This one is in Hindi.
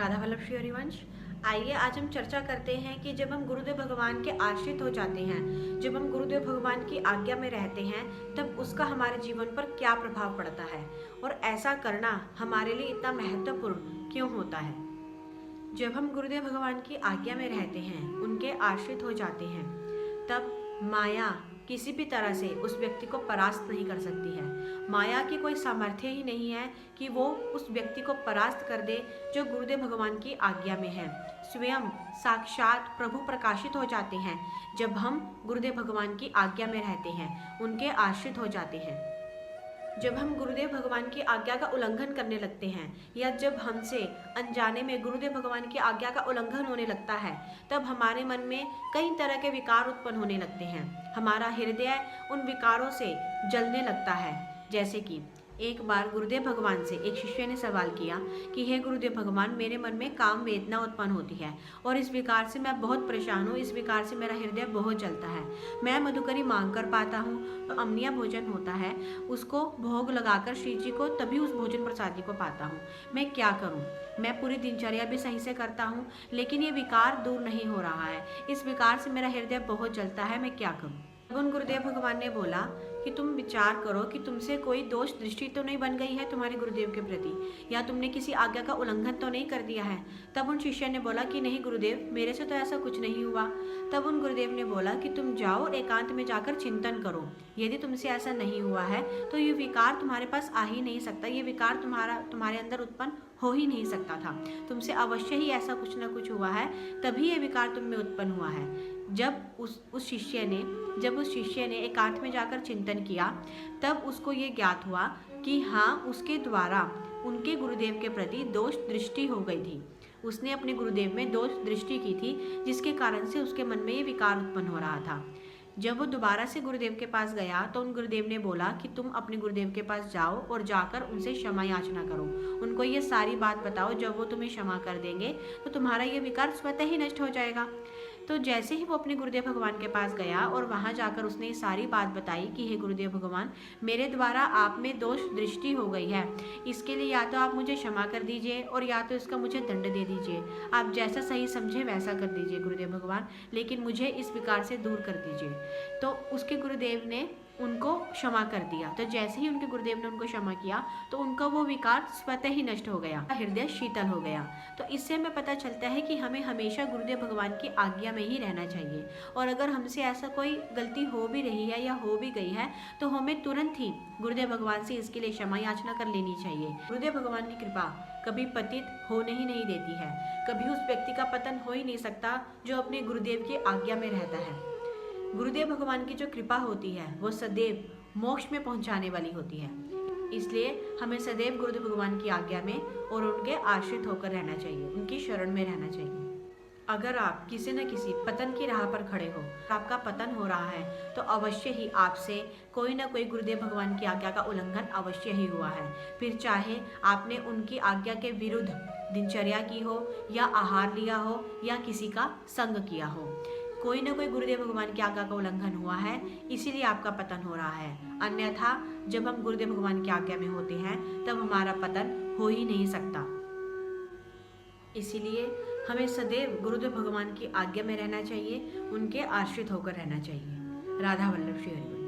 राधा वल्लभ श्री हरिवंश। आइए आज हम चर्चा करते हैं कि जब हम गुरुदेव भगवान के आश्रित हो जाते हैं, जब हम गुरुदेव भगवान की आज्ञा में रहते हैं, तब उसका हमारे जीवन पर क्या प्रभाव पड़ता है और ऐसा करना हमारे लिए इतना महत्वपूर्ण क्यों होता है। जब हम गुरुदेव भगवान की आज्ञा में रहते हैं, उनके आश्रित हो जाते हैं, तब माया किसी भी तरह से उस व्यक्ति को परास्त नहीं कर सकती है। माया की कोई सामर्थ्य ही नहीं है कि वो उस व्यक्ति को परास्त कर दे जो गुरुदेव भगवान की आज्ञा में है। स्वयं साक्षात प्रभु प्रकाशित हो जाते हैं जब हम गुरुदेव भगवान की आज्ञा में रहते हैं, उनके आश्रित हो जाते हैं। जब हम गुरुदेव भगवान की आज्ञा का उल्लंघन करने लगते हैं या जब हमसे अनजाने में गुरुदेव भगवान की आज्ञा का उल्लंघन होने लगता है, तब हमारे मन में कई तरह के विकार उत्पन्न होने लगते हैं। हमारा हृदय उन विकारों से जलने लगता है। जैसे कि एक बार गुरुदेव भगवान से एक शिष्य ने सवाल किया कि हे गुरुदेव भगवान, मेरे मन में काम वेदना उत्पन्न होती है और इस विकार से मैं बहुत परेशान हूँ, इस विकार से मेरा हृदय बहुत जलता है। मैं मधुकरी मांग कर पाता हूँ तो अमनिया भोजन होता है, उसको भोग लगाकर श्री जी को तभी उस भोजन प्रसादी को पाता हूँ। मैं क्या करूँ? मैं पूरी दिनचर्या भी सही से करता हूँ, लेकिन ये विकार दूर नहीं हो रहा है। इस विकार से मेरा हृदय बहुत जलता है, मैं क्या करूँ? तब उन गुरुदेव भगवान ने बोला कि तुम विचार करो कि तुमसे कोई दोष दृष्टि तो नहीं बन गई है तुम्हारे गुरुदेव के प्रति, या तुमने किसी आज्ञा का उल्लंघन तो नहीं कर दिया है। तब उन शिष्य ने बोला कि नहीं गुरुदेव, मेरे से तो ऐसा कुछ नहीं हुआ। तब उन गुरुदेव ने बोला कि तुम जाओ और एकांत में जाकर चिंतन करो। यदि तुमसे ऐसा नहीं हुआ है तो ये विकार तुम्हारे पास आ ही नहीं सकता, ये विकार तुम्हारे अंदर उत्पन्न हो ही नहीं सकता था। तुमसे अवश्य ही ऐसा कुछ ना कुछ हुआ है, तभी ये विकार तुम में उत्पन्न हुआ है। जब उस शिष्य ने एकांत में जाकर चिंतन किया, तब उसको ये ज्ञात हुआ कि हाँ, उसके द्वारा उनके गुरुदेव के प्रति दोष दृष्टि हो गई थी। उसने अपने गुरुदेव में दोष दृष्टि की थी, जिसके कारण से उसके मन में ये विकार उत्पन्न हो रहा था। जब वो दोबारा से गुरुदेव के पास गया तो उन गुरुदेव ने बोला कि तुम अपने गुरुदेव के पास जाओ और जाकर उनसे क्षमा याचना करो, उनको ये सारी बात बताओ। जब वो तुम्हें क्षमा कर देंगे तो तुम्हारा ये विकार स्वतः ही नष्ट हो जाएगा। तो जैसे ही वो अपने गुरुदेव भगवान के पास गया और वहाँ जाकर उसने ये सारी बात बताई कि हे गुरुदेव भगवान, मेरे द्वारा आप में दोष दृष्टि हो गई है, इसके लिए या तो आप मुझे क्षमा कर दीजिए और या तो इसका मुझे दंड दे दीजिए। आप जैसा सही समझे वैसा कर दीजिए गुरुदेव भगवान, लेकिन मुझे इस विकार से दूर कर दीजिए। तो उसके गुरुदेव ने उनको क्षमा कर दिया। तो जैसे ही उनके गुरुदेव ने उनको क्षमा किया तो उनका वो विकार स्वतः ही नष्ट हो गया, हृदय शीतल हो गया। तो इससे हमें पता चलता है कि हमें हमेशा गुरुदेव भगवान की आज्ञा में ही रहना चाहिए, और अगर हमसे ऐसा कोई गलती हो भी रही है या हो भी गई है तो हमें तुरंत ही गुरुदेव भगवान से इसके लिए क्षमा याचना कर लेनी चाहिए। गुरुदेव भगवान की कृपा कभी पतित होने ही नहीं देती है, कभी उस व्यक्ति का पतन हो ही नहीं सकता जो अपने गुरुदेव की आज्ञा में रहता है। गुरुदेव भगवान की जो कृपा होती है वो सदैव मोक्ष में पहुंचाने वाली होती है। इसलिए हमें सदैव गुरुदेव भगवान की आज्ञा में और उनके आश्रित होकर रहना चाहिए, उनकी शरण में रहना चाहिए। अगर आप किसी न किसी पतन की राह पर खड़े हो, आपका पतन हो रहा है, तो अवश्य ही आपसे कोई ना कोई गुरुदेव भगवान की आज्ञा का उल्लंघन अवश्य ही हुआ है। फिर चाहे आपने उनकी आज्ञा के विरुद्ध दिनचर्या की हो या आहार लिया हो या किसी का संग किया हो, कोई ना कोई गुरुदेव भगवान की आज्ञा का उल्लंघन हुआ है, इसीलिए आपका पतन हो रहा है। अन्यथा जब हम गुरुदेव भगवान की आज्ञा में होते हैं तब हमारा पतन हो ही नहीं सकता। इसीलिए हमें सदैव गुरुदेव भगवान की आज्ञा में रहना चाहिए, उनके आश्रित होकर रहना चाहिए। राधा वल्लभ श्री हरिवंश।